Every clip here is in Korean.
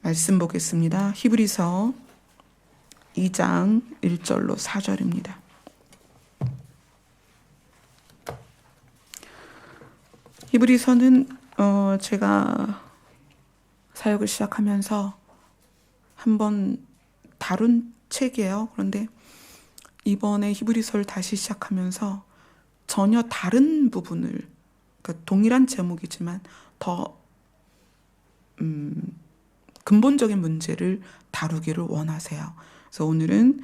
말씀 보겠습니다. 히브리서 2장 1절로 4절입니다. 히브리서는 제가 사역을 시작하면서 한번 다룬 책이에요. 그런데 이번에 히브리서를 다시 시작하면서 전혀 다른 부분을, 그러니까 동일한 제목이지만 더 근본적인 문제를 다루기를 원하세요. 그래서 오늘은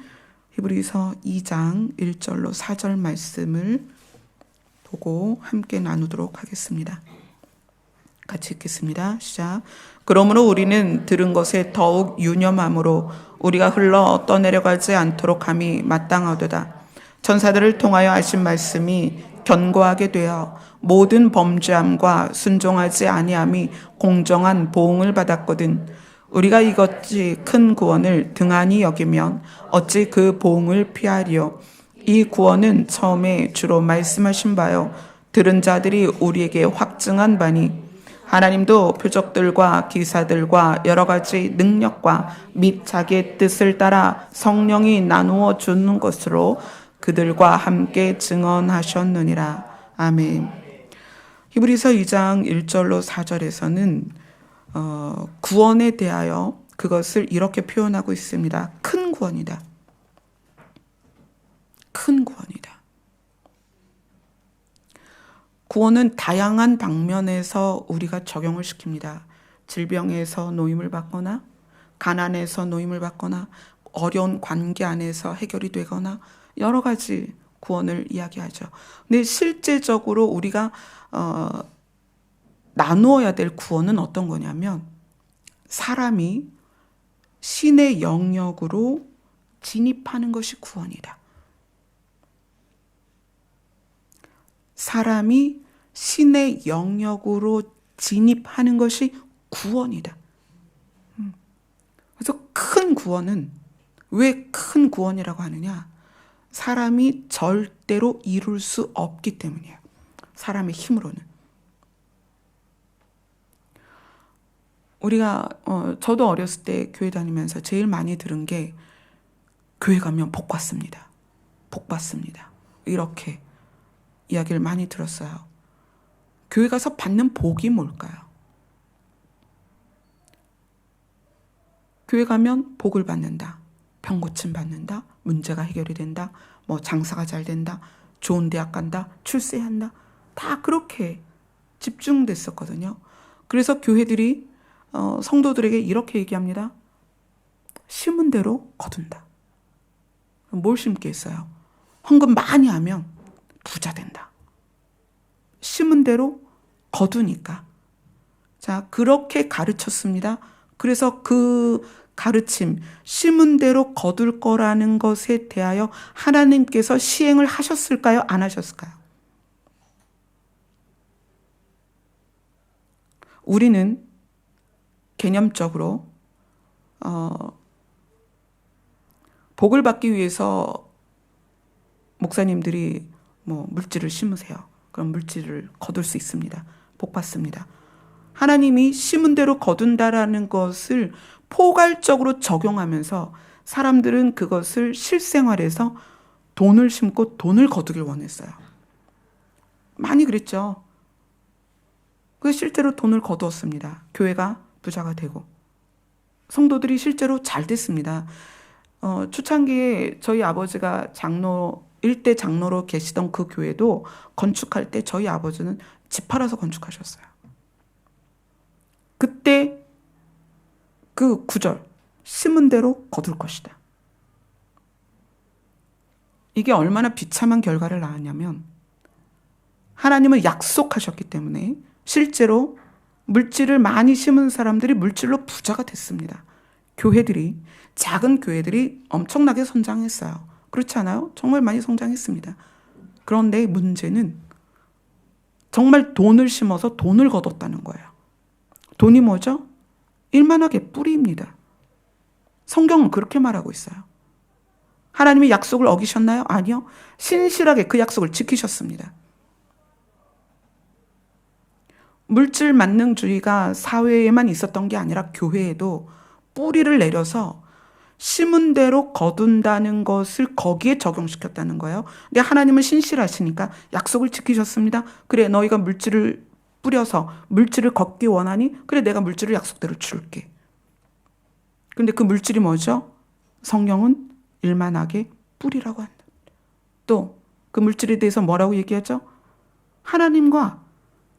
히브리서 2장 1절로 4절 말씀을 보고 함께 나누도록 하겠습니다. 같이 읽겠습니다. 시작. 그러므로 우리는 들은 것에 더욱 유념함으로 우리가 흘러 떠내려가지 않도록 함이 마땅하도다. 천사들을 통하여 하신 말씀이 견고하게 되어 모든 범죄함과 순종하지 아니함이 공정한 보응을 받았거든. 우리가 이것이 큰 구원을 등한히 여기면 어찌 그 보응을 피하리요. 이 구원은 처음에 주로 말씀하신 바요 들은 자들이 우리에게 확증한 바니 하나님도 표적들과 기사들과 여러 가지 능력과 및 자기의 뜻을 따라 성령이 나누어 주는 것으로 그들과 함께 증언하셨느니라. 아멘. 히브리서 2장 1절로 4절에서는 구원에 대하여 그것을 이렇게 표현하고 있습니다. 큰 구원이다. 큰 구원이다. 구원은 다양한 방면에서 우리가 적용을 시킵니다. 질병에서 노임을 받거나, 가난에서 노임을 받거나, 어려운 관계 안에서 해결이 되거나 여러 가지 구원을 이야기하죠. 근데 실제적으로 우리가 나누어야 될 구원은 어떤 거냐면 사람이 신의 영역으로 진입하는 것이 구원이다. 사람이 신의 영역으로 진입하는 것이 구원이다. 그래서 큰 구원은 왜 큰 구원이라고 하느냐? 사람이 절대로 이룰 수 없기 때문이에요. 사람의 힘으로는. 우리가 저도 어렸을 때 교회 다니면서 제일 많이 들은 게 교회 가면 복 받습니다. 복 받습니다. 이렇게 이야기를 많이 들었어요. 교회 가서 받는 복이 뭘까요? 교회 가면 복을 받는다. 병 고침 받는다. 문제가 해결이 된다. 뭐 장사가 잘 된다. 좋은 대학 간다. 출세한다. 다 그렇게 집중됐었거든요. 그래서 교회들이 성도들에게 이렇게 얘기합니다. 심은 대로 거둔다. 뭘 심겠어요? 헌금 많이 하면 부자 된다. 심은 대로 거두니까. 자, 그렇게 가르쳤습니다. 그래서 그 가르침, 심은 대로 거둘 거라는 것에 대하여 하나님께서 시행을 하셨을까요? 안 하셨을까요? 우리는 개념적으로 복을 받기 위해서 목사님들이 물질을 심으세요. 그럼 물질을 거둘 수 있습니다. 복 받습니다. 하나님이 심은 대로 거둔다라는 것을 포괄적으로 적용하면서 사람들은 그것을 실생활에서 돈을 심고 돈을 거두길 원했어요. 많이 그랬죠. 그 실제로 돈을 거두었습니다. 교회가 부자가 되고 성도들이 실제로 잘 됐습니다. 초창기에 저희 아버지가 일대 장로로 계시던 그 교회도 건축할 때 저희 아버지는 집 팔아서 건축하셨어요. 그때 그 구절, 심은 대로 거둘 것이다. 이게 얼마나 비참한 결과를 낳았냐면 하나님은 약속하셨기 때문에 실제로 물질을 많이 심은 사람들이 물질로 부자가 됐습니다. 교회들이, 작은 교회들이 엄청나게 성장했어요. 그렇지 않아요? 정말 많이 성장했습니다. 그런데 문제는 정말 돈을 심어서 돈을 거뒀다는 거예요. 돈이 뭐죠? 일만하게 뿌리입니다. 성경은 그렇게 말하고 있어요. 하나님이 약속을 어기셨나요? 아니요. 신실하게 그 약속을 지키셨습니다. 물질 만능주의가 사회에만 있었던 게 아니라 교회에도 뿌리를 내려서 심은 대로 거둔다는 것을 거기에 적용시켰다는 거예요. 근데 하나님은 신실하시니까 약속을 지키셨습니다. 그래, 너희가 물질을 뿌려서 물질을 걷기 원하니? 그래, 내가 물질을 약속대로 줄게. 근데 그 물질이 뭐죠? 성령은 일만하게 뿌리라고 한다. 또 그 물질에 대해서 뭐라고 얘기하죠? 하나님과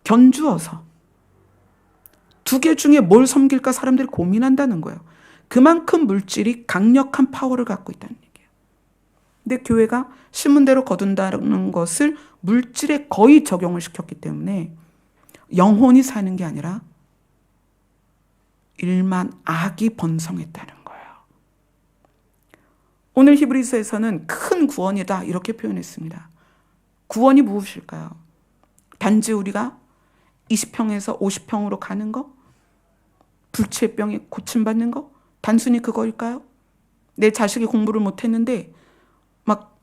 견주어서 두 개 중에 뭘 섬길까 사람들이 고민한다는 거예요. 그만큼 물질이 강력한 파워를 갖고 있다는 얘기예요. 근데 교회가 심은 대로 거둔다는 것을 물질에 거의 적용을 시켰기 때문에 영혼이 사는 게 아니라 일만 악이 번성했다는 거예요. 오늘 히브리서에서는 큰 구원이다 이렇게 표현했습니다. 구원이 무엇일까요? 단지 우리가 20평에서 50평으로 가는 거? 불치병에 고침받는 거? 단순히 그거일까요? 내 자식이 공부를 못했는데 막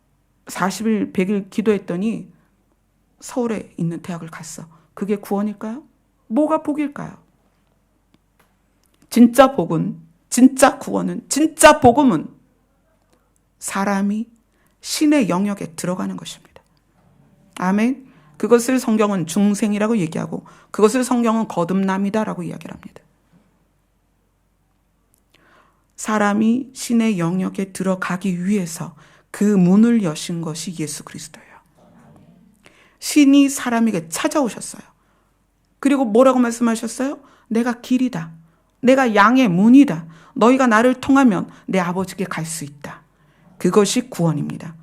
40일, 100일 기도했더니 서울에 있는 대학을 갔어. 그게 구원일까요? 뭐가 복일까요? 진짜 복은, 진짜 구원은, 진짜 복음은 사람이 신의 영역에 들어가는 것입니다. 아멘. 그것을 성경은 중생이라고 얘기하고 그것을 성경은 거듭남이다라고 이야기를 합니다. 사람이 신의 영역에 들어가기 위해서 그 문을 여신 것이 예수 그리스도예요. 신이 사람에게 찾아오셨어요. 그리고 뭐라고 말씀하셨어요? 내가 길이다. 내가 양의 문이다. 너희가 나를 통하면 내 아버지께 갈 수 있다. 그것이 구원입니다.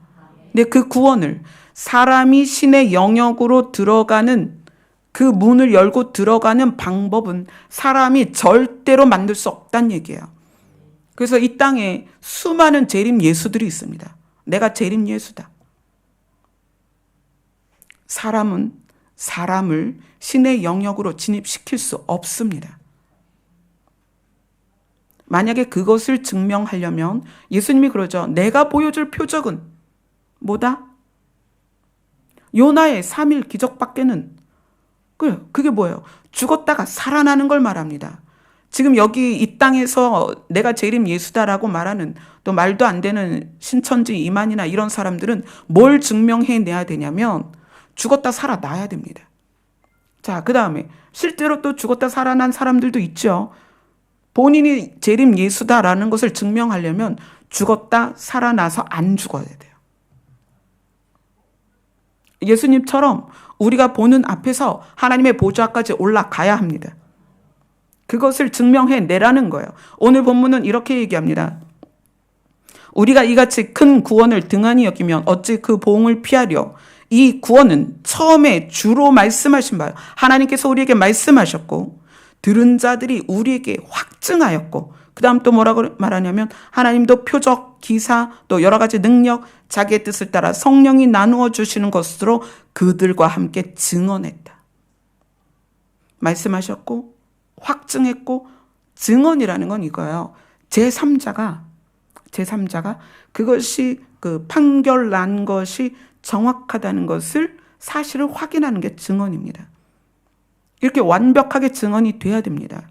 근데 그 구원을 사람이 신의 영역으로 들어가는 그 문을 열고 들어가는 방법은 사람이 절대로 만들 수 없다는 얘기예요. 그래서 이 땅에 수많은 재림 예수들이 있습니다. 내가 재림 예수다. 사람은 사람을 신의 영역으로 진입시킬 수 없습니다. 만약에 그것을 증명하려면 예수님이 그러죠. 내가 보여줄 표적은 뭐다? 요나의 3일 기적밖에는 그게 뭐예요? 죽었다가 살아나는 걸 말합니다. 지금 여기 이 땅에서 내가 재림 예수다라고 말하는 또 말도 안 되는 신천지 이만이나 이런 사람들은 뭘 증명해내야 되냐면 죽었다 살아나야 됩니다. 자, 그 다음에 실제로 또 죽었다 살아난 사람들도 있죠. 본인이 재림 예수다라는 것을 증명하려면 죽었다 살아나서 안 죽어야 돼요. 예수님처럼 우리가 보는 앞에서 하나님의 보좌까지 올라가야 합니다. 그것을 증명해내라는 거예요. 오늘 본문은 이렇게 얘기합니다. 우리가 이같이 큰 구원을 등한히 여기면 어찌 그 보응을 피하려. 이 구원은 처음에 주로 말씀하신 바요. 하나님께서 우리에게 말씀하셨고 들은 자들이 우리에게 확증하였고 그 다음 또 뭐라고 말하냐면 하나님도 표적, 기사, 또 여러 가지 능력, 자기의 뜻을 따라 성령이 나누어 주시는 것으로 그들과 함께 증언했다. 말씀하셨고 확증했고 증언이라는 건 이거예요. 제3자가 그것이 그 판결 난 것이 정확하다는 것을 사실을 확인하는 게 증언입니다. 이렇게 완벽하게 증언이 돼야 됩니다.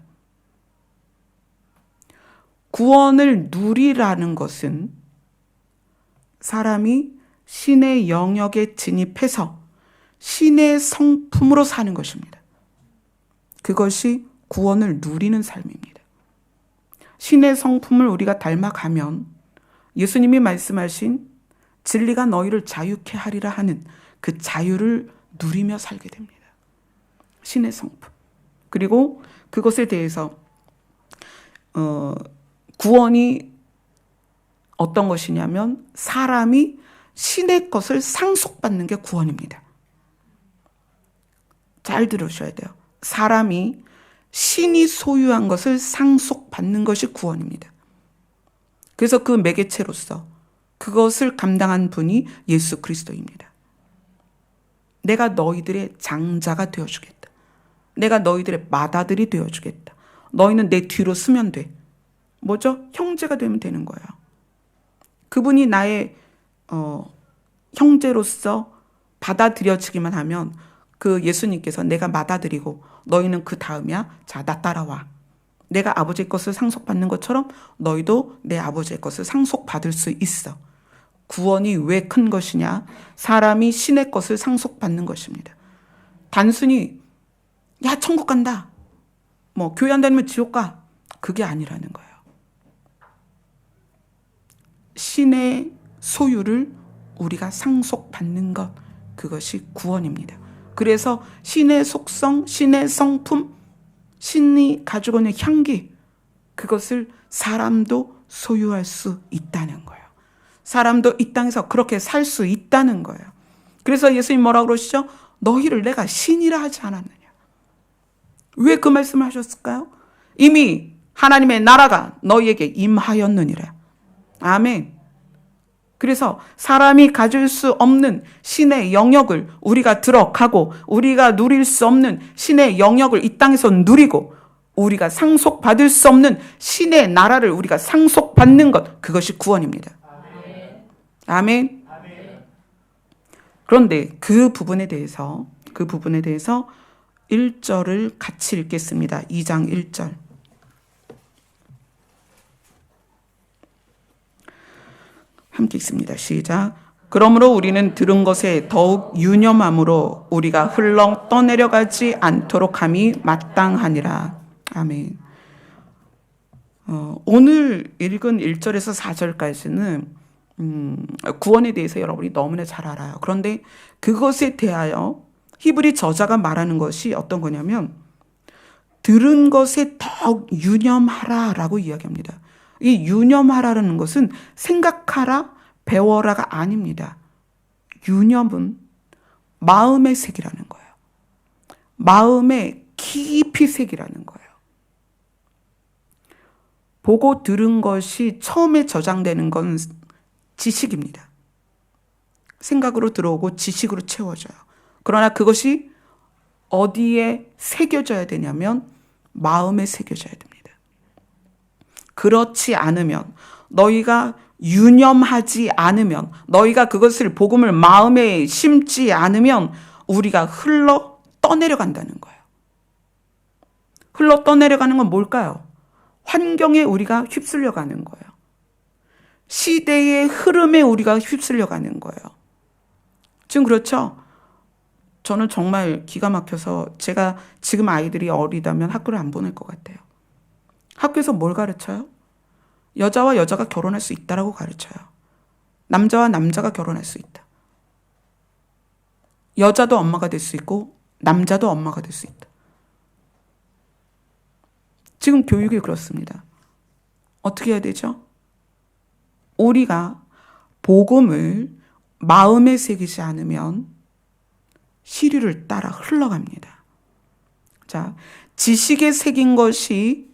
구원을 누리라는 것은 사람이 신의 영역에 진입해서 신의 성품으로 사는 것입니다. 그것이 구원을 누리는 삶입니다. 신의 성품을 우리가 닮아가면 예수님이 말씀하신 진리가 너희를 자유케 하리라 하는 그 자유를 누리며 살게 됩니다. 신의 성품. 그리고 그것에 대해서 구원이 어떤 것이냐면 사람이 신의 것을 상속받는 게 구원입니다. 잘 들으셔야 돼요. 사람이 신이 소유한 것을 상속받는 것이 구원입니다. 그래서 그 매개체로서 그것을 감당한 분이 예수 그리스도입니다. 내가 너희들의 장자가 되어주겠다. 내가 너희들의 맏아들이 되어주겠다. 너희는 내 뒤로 서면 돼. 뭐죠? 형제가 되면 되는 거예요. 그분이 나의 형제로서 받아들여지기만 하면 그 예수님께서 내가 맏아들이고 너희는 그 다음이야. 자, 나 따라와. 내가 아버지의 것을 상속받는 것처럼 너희도 내 아버지의 것을 상속받을 수 있어. 구원이 왜 큰 것이냐? 사람이 신의 것을 상속받는 것입니다. 단순히 야 천국 간다, 뭐 교회 안 다니면 지옥 가, 그게 아니라는 거예요. 신의 소유를 우리가 상속받는 것, 그것이 구원입니다. 그래서 신의 속성, 신의 성품, 신이 가지고 있는 향기, 그것을 사람도 소유할 수 있다는 거예요. 사람도 이 땅에서 그렇게 살 수 있다는 거예요. 그래서 예수님 뭐라고 그러시죠? 너희를 내가 신이라 하지 않았느냐. 왜 그 말씀을 하셨을까요? 이미 하나님의 나라가 너희에게 임하였느니라. 아멘. 그래서 사람이 가질 수 없는 신의 영역을 우리가 들어가고, 우리가 누릴 수 없는 신의 영역을 이 땅에서 누리고, 우리가 상속받을 수 없는 신의 나라를 우리가 상속받는 것, 그것이 구원입니다. 아멘. 그런데 그 부분에 대해서 1절을 같이 읽겠습니다. 2장 1절. 함께 읽습니다. 시작. 그러므로 우리는 들은 것에 더욱 유념함으로 우리가 흘러 떠내려가지 않도록 함이 마땅하니라. 아멘. 오늘 읽은 1절에서 4절까지는 구원에 대해서 여러분이 너무나 잘 알아요. 그런데 그것에 대하여 히브리 저자가 말하는 것이 어떤 거냐면, 들은 것에 더욱 유념하라라고 이야기합니다. 이 유념하라는 것은 생각하라, 배워라가 아닙니다. 유념은 마음의 색이라는 거예요. 마음에 깊이 새기라는 거예요. 보고 들은 것이 처음에 저장되는 건 지식입니다. 생각으로 들어오고 지식으로 채워져요. 그러나 그것이 어디에 새겨져야 되냐면 마음에 새겨져야 됩니다. 그렇지 않으면, 너희가 유념하지 않으면, 너희가 그것을 복음을 마음에 심지 않으면 우리가 흘러 떠내려간다는 거예요. 흘러 떠내려가는 건 뭘까요? 환경에 우리가 휩쓸려가는 거예요. 시대의 흐름에 우리가 휩쓸려가는 거예요. 지금 그렇죠? 저는 정말 기가 막혀서, 제가 지금 아이들이 어리다면 학교를 안 보낼 것 같아요. 학교에서 뭘 가르쳐요? 여자와 여자가 결혼할 수 있다라고 가르쳐요. 남자와 남자가 결혼할 수 있다. 여자도 엄마가 될 수 있고 남자도 엄마가 될 수 있다. 지금 교육이 그렇습니다. 어떻게 해야 되죠? 우리가 복음을 마음에 새기지 않으면 시류를 따라 흘러갑니다. 자, 지식에 새긴 것이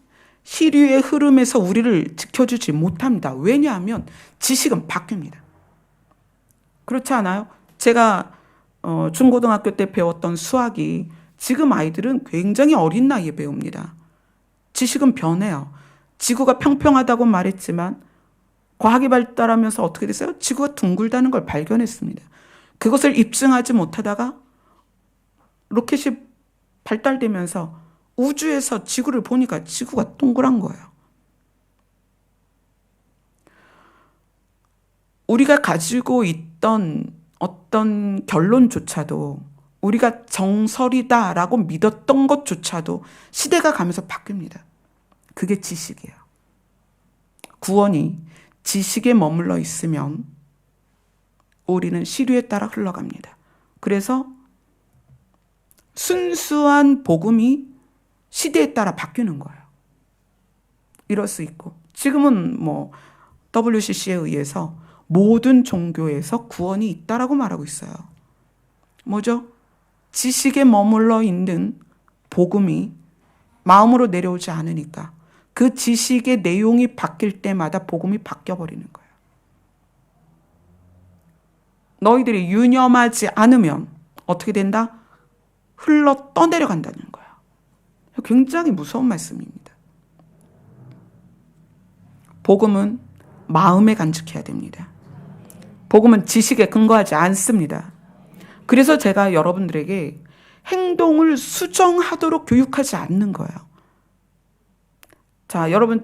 시류의 흐름에서 우리를 지켜주지 못합니다. 왜냐하면 지식은 바뀝니다. 그렇지 않아요? 제가 중고등학교 때 배웠던 수학이 지금 아이들은 굉장히 어린 나이에 배웁니다. 지식은 변해요. 지구가 평평하다고 말했지만 과학이 발달하면서 어떻게 됐어요? 지구가 둥글다는 걸 발견했습니다. 그것을 입증하지 못하다가 로켓이 발달되면서 우주에서 지구를 보니까 지구가 동그란 거예요. 우리가 가지고 있던 어떤 결론조차도, 우리가 정설이다라고 믿었던 것조차도 시대가 가면서 바뀝니다. 그게 지식이에요. 구원이 지식에 머물러 있으면 우리는 시류에 따라 흘러갑니다. 그래서 순수한 복음이 시대에 따라 바뀌는 거예요. 이럴 수 있고, 지금은 WCC에 의해서 모든 종교에서 구원이 있다라고 말하고 있어요. 뭐죠? 지식에 머물러 있는 복음이 마음으로 내려오지 않으니까 그 지식의 내용이 바뀔 때마다 복음이 바뀌어버리는 거예요. 너희들이 유념하지 않으면 어떻게 된다? 흘러 떠내려간다는 거예요. 굉장히 무서운 말씀입니다. 복음은 마음에 간직해야 됩니다. 복음은 지식에 근거하지 않습니다. 그래서 제가 여러분들에게 행동을 수정하도록 교육하지 않는 거예요. 자, 여러분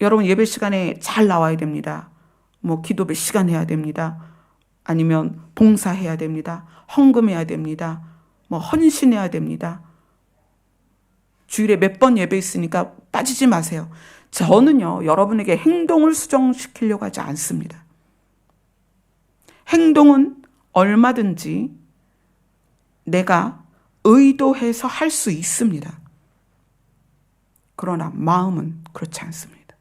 여러분 예배 시간에 잘 나와야 됩니다. 뭐 기도 몇 시간 해야 됩니다. 아니면 봉사해야 됩니다. 헌금해야 됩니다. 뭐 헌신해야 됩니다. 주일에 몇 번 예배 있으니까 빠지지 마세요. 저는요, 여러분에게 행동을 수정시키려고 하지 않습니다. 행동은 얼마든지 내가 의도해서 할 수 있습니다. 그러나 마음은 그렇지 않습니다.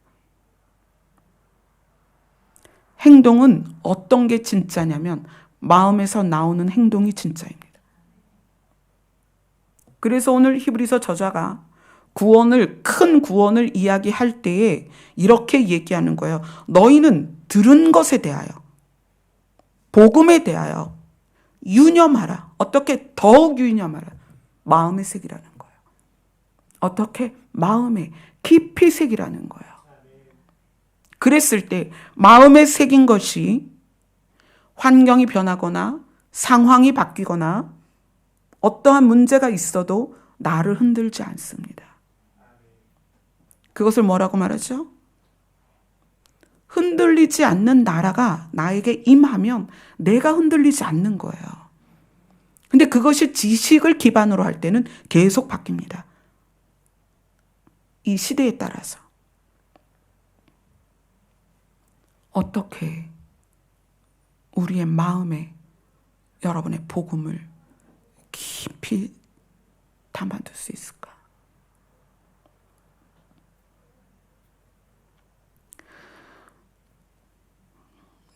행동은 어떤 게 진짜냐면 마음에서 나오는 행동이 진짜입니다. 그래서 오늘 히브리서 저자가 큰 구원을 이야기할 때에 이렇게 얘기하는 거예요. 너희는 들은 것에 대하여, 복음에 대하여 유념하라. 어떻게 더욱 유념하라. 마음에 새기라는 거예요. 어떻게? 마음에 깊이 새기라는 거예요. 그랬을 때 마음에 새긴 것이 환경이 변하거나 상황이 바뀌거나 어떠한 문제가 있어도 나를 흔들지 않습니다. 그것을 뭐라고 말하죠? 흔들리지 않는 나라가 나에게 임하면 내가 흔들리지 않는 거예요. 근데 그것이 지식을 기반으로 할 때는 계속 바뀝니다. 이 시대에 따라서. 어떻게 우리의 마음에 여러분의 복음을 깊이 담아둘 수 있을까?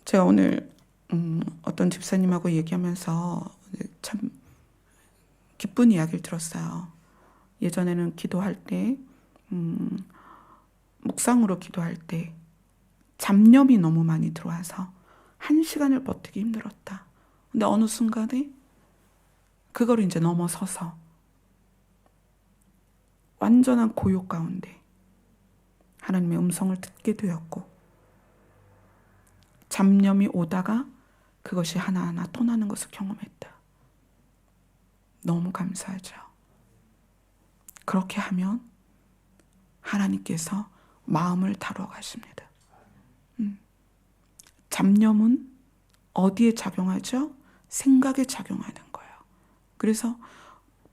제가 오늘 어떤 집사님하고 얘기하면서 참 기쁜 이야기를 들었어요. 예전에는 기도할 때 묵상으로 기도할 때 잡념이 너무 많이 들어와서 1시간을 버티기 힘들었다. 근데 어느 순간에 그걸 이제 넘어서서 완전한 고요 가운데 하나님의 음성을 듣게 되었고 잡념이 오다가 그것이 하나하나 떠나는 것을 경험했다. 너무 감사하죠. 그렇게 하면 하나님께서 마음을 다루어 가십니다. 잡념은 어디에 작용하죠? 생각에 작용하는 거예요. 그래서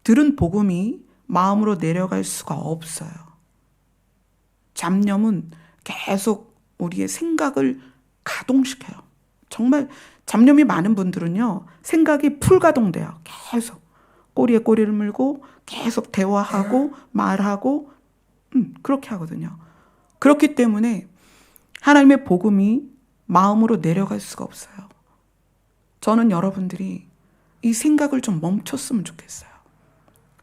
들은 복음이 마음으로 내려갈 수가 없어요. 잡념은 계속 우리의 생각을 가동시켜요. 정말 잡념이 많은 분들은요, 생각이 풀가동돼요. 계속 꼬리에 꼬리를 물고 계속 대화하고 말하고 그렇게 하거든요. 그렇기 때문에 하나님의 복음이 마음으로 내려갈 수가 없어요. 저는 여러분들이 이 생각을 좀 멈췄으면 좋겠어요.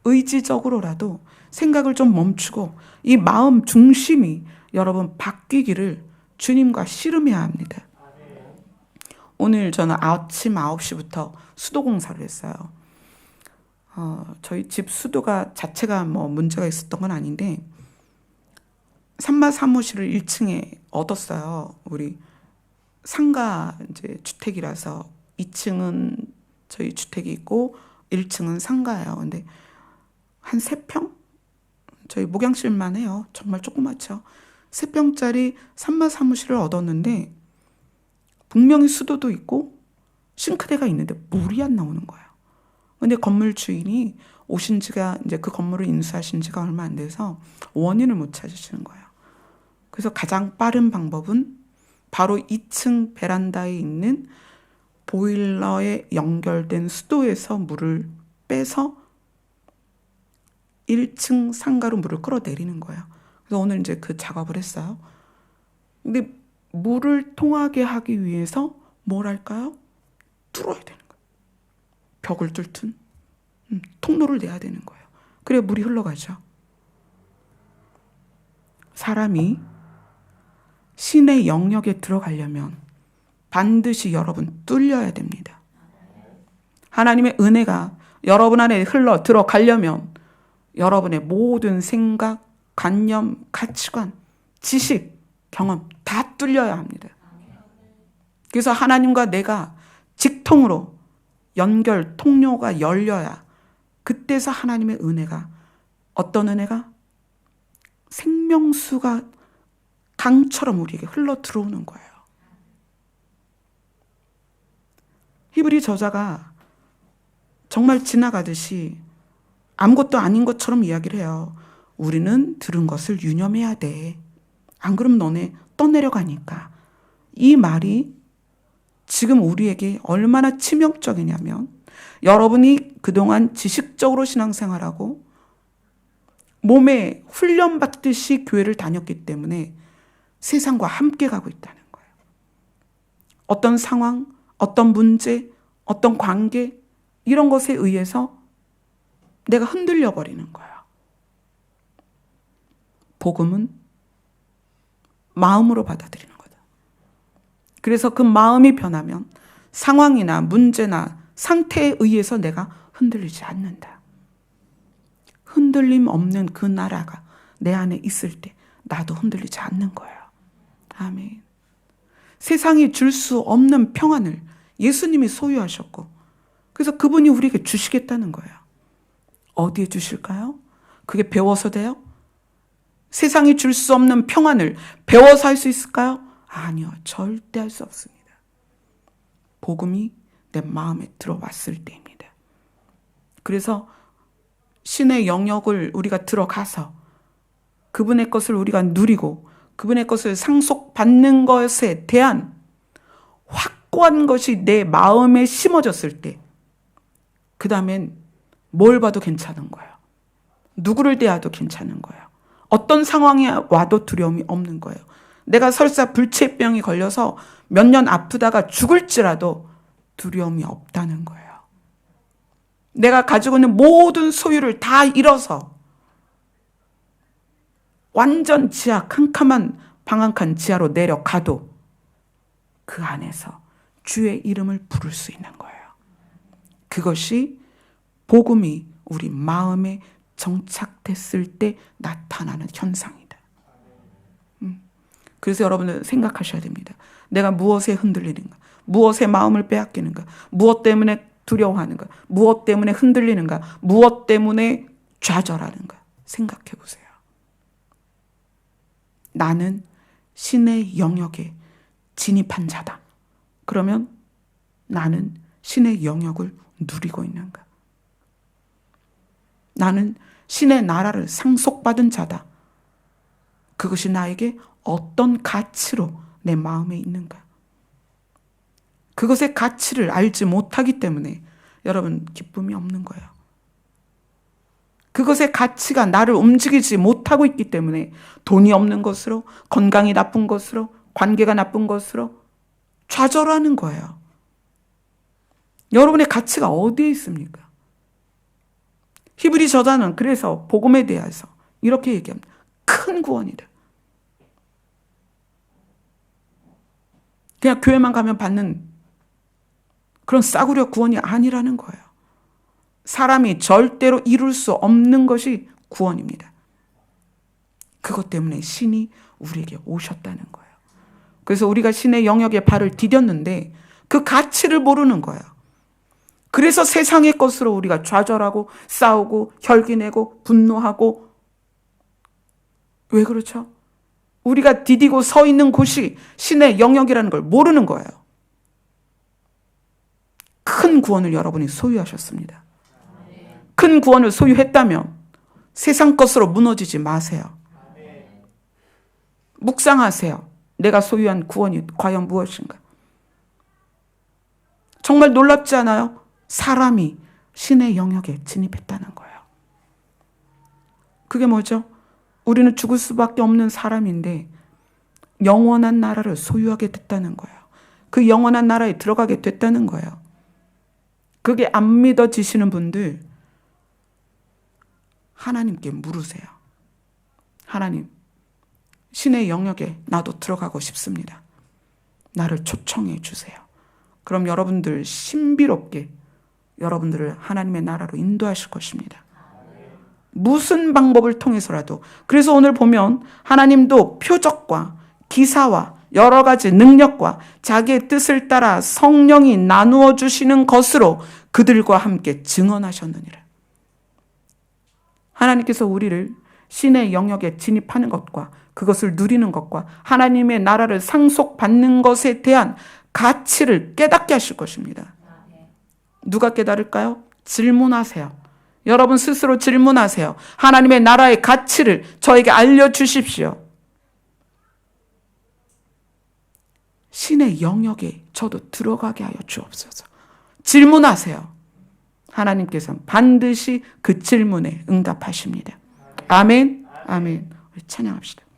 의지적으로라도 생각을 좀 멈추고 이 마음 중심이 여러분 바뀌기를 주님과 씨름해야 합니다. 오늘 저는 아침 9시부터 수도 공사를 했어요. 저희 집 수도가 자체가 뭐 문제가 있었던 건 아닌데 산마 사무실을 1층에 얻었어요. 우리 상가 이제 주택이라서 2층은 저희 주택이 있고 1층은 상가예요. 근데 한 3평? 저희 목양실만 해요. 정말 조그맣죠. 3평짜리 산마 사무실을 얻었는데 분명히 수도도 있고 싱크대가 있는데 물이 안 나오는 거예요. 근데 건물 주인이 오신 지가 이제 그 건물을 인수하신 지가 얼마 안 돼서 원인을 못 찾으시는 거예요. 그래서 가장 빠른 방법은 바로 2층 베란다에 있는 보일러에 연결된 수도에서 물을 빼서 1층 상가로 물을 끌어내리는 거예요. 그래서 오늘 이제 그 작업을 했어요. 근데 물을 통하게 하기 위해서 뭘 할까요? 뚫어야 되는 거예요. 벽을 뚫든 통로를 내야 되는 거예요. 그래야 물이 흘러가죠. 사람이 신의 영역에 들어가려면 반드시 여러분 뚫려야 됩니다. 하나님의 은혜가 여러분 안에 흘러 들어가려면 여러분의 모든 생각, 관념, 가치관, 지식, 경험 다 뚫려야 합니다. 그래서 하나님과 내가 직통으로 연결, 통로가 열려야 그때서 하나님의 은혜가 어떤 은혜가? 생명수가 강처럼 우리에게 흘러 들어오는 거예요. 히브리 저자가 정말 지나가듯이 아무것도 아닌 것처럼 이야기를 해요. 우리는 들은 것을 유념해야 돼. 안 그러면 너네 떠내려가니까. 이 말이 지금 우리에게 얼마나 치명적이냐면, 여러분이 그동안 지식적으로 신앙생활하고 몸에 훈련받듯이 교회를 다녔기 때문에 세상과 함께 가고 있다는 거예요. 어떤 상황, 어떤 문제, 어떤 관계, 이런 것에 의해서 내가 흔들려 버리는 거예요. 복음은 마음으로 받아들이는 거다. 그래서 그 마음이 변하면 상황이나 문제나 상태에 의해서 내가 흔들리지 않는다. 흔들림 없는 그 나라가 내 안에 있을 때 나도 흔들리지 않는 거예요. 아멘. 세상이 줄 수 없는 평안을 예수님이 소유하셨고, 그래서 그분이 우리에게 주시겠다는 거예요. 어디에 주실까요? 그게 배워서 돼요? 세상이 줄 수 없는 평안을 배워서 할 수 있을까요? 아니요. 절대 할 수 없습니다. 복음이 내 마음에 들어왔을 때입니다. 그래서 신의 영역을 우리가 들어가서 그분의 것을 우리가 누리고 그분의 것을 상속받는 것에 대한 확고한 것이 내 마음에 심어졌을 때, 그 다음엔 뭘 봐도 괜찮은 거예요. 누구를 대해도 괜찮은 거예요. 어떤 상황이 와도 두려움이 없는 거예요. 내가 설사 불치병이 걸려서 몇 년 아프다가 죽을지라도 두려움이 없다는 거예요. 내가 가지고 있는 모든 소유를 다 잃어서 완전 지하, 캄캄한 방 한 칸 지하로 내려가도 그 안에서 주의 이름을 부를 수 있는 거예요. 그것이 복음이 우리 마음에 정착됐을 때 나타나는 현상이다. 그래서 여러분들 생각하셔야 됩니다. 내가 무엇에 흔들리는가? 무엇에 마음을 빼앗기는가? 무엇 때문에 두려워하는가? 무엇 때문에 흔들리는가? 무엇 때문에 좌절하는가? 생각해 보세요. 나는 신의 영역에 진입한 자다. 그러면 나는 신의 영역을 누리고 있는가? 나는 신의 나라를 상속받은 자다. 그것이 나에게 어떤 가치로 내 마음에 있는가? 그것의 가치를 알지 못하기 때문에 여러분 기쁨이 없는 거예요. 그것의 가치가 나를 움직이지 못하고 있기 때문에 돈이 없는 것으로, 건강이 나쁜 것으로, 관계가 나쁜 것으로 좌절하는 거예요. 여러분의 가치가 어디에 있습니까? 히브리 저자는 그래서 복음에 대해서 이렇게 얘기합니다. 큰 구원이다. 그냥 교회만 가면 받는 그런 싸구려 구원이 아니라는 거예요. 사람이 절대로 이룰 수 없는 것이 구원입니다. 그것 때문에 신이 우리에게 오셨다는 거예요. 그래서 우리가 신의 영역에 발을 디뎠는데 그 가치를 모르는 거예요. 그래서 세상의 것으로 우리가 좌절하고 싸우고 혈기내고 분노하고, 왜 그렇죠? 우리가 디디고 서 있는 곳이 신의 영역이라는 걸 모르는 거예요. 큰 구원을 여러분이 소유하셨습니다. 큰 구원을 소유했다면 세상 것으로 무너지지 마세요. 묵상하세요. 내가 소유한 구원이 과연 무엇인가? 정말 놀랍지 않아요? 사람이 신의 영역에 진입했다는 거예요. 그게 뭐죠? 우리는 죽을 수밖에 없는 사람인데 영원한 나라를 소유하게 됐다는 거예요. 그 영원한 나라에 들어가게 됐다는 거예요. 그게 안 믿어지시는 분들, 하나님께 물으세요. 하나님, 신의 영역에 나도 들어가고 싶습니다. 나를 초청해 주세요. 그럼 여러분들 신비롭게 여러분들을 하나님의 나라로 인도하실 것입니다. 무슨 방법을 통해서라도. 그래서 오늘 보면 하나님도 표적과 기사와 여러 가지 능력과 자기의 뜻을 따라 성령이 나누어 주시는 것으로 그들과 함께 증언하셨느니라. 하나님께서 우리를 신의 영역에 진입하는 것과 그것을 누리는 것과 하나님의 나라를 상속받는 것에 대한 가치를 깨닫게 하실 것입니다. 누가 깨달을까요? 질문하세요. 여러분 스스로 질문하세요. 하나님의 나라의 가치를 저에게 알려주십시오. 신의 영역에 저도 들어가게 하여 주옵소서. 질문하세요. 하나님께서는 반드시 그 질문에 응답하십니다. 아멘. 아멘. 우리 찬양합시다.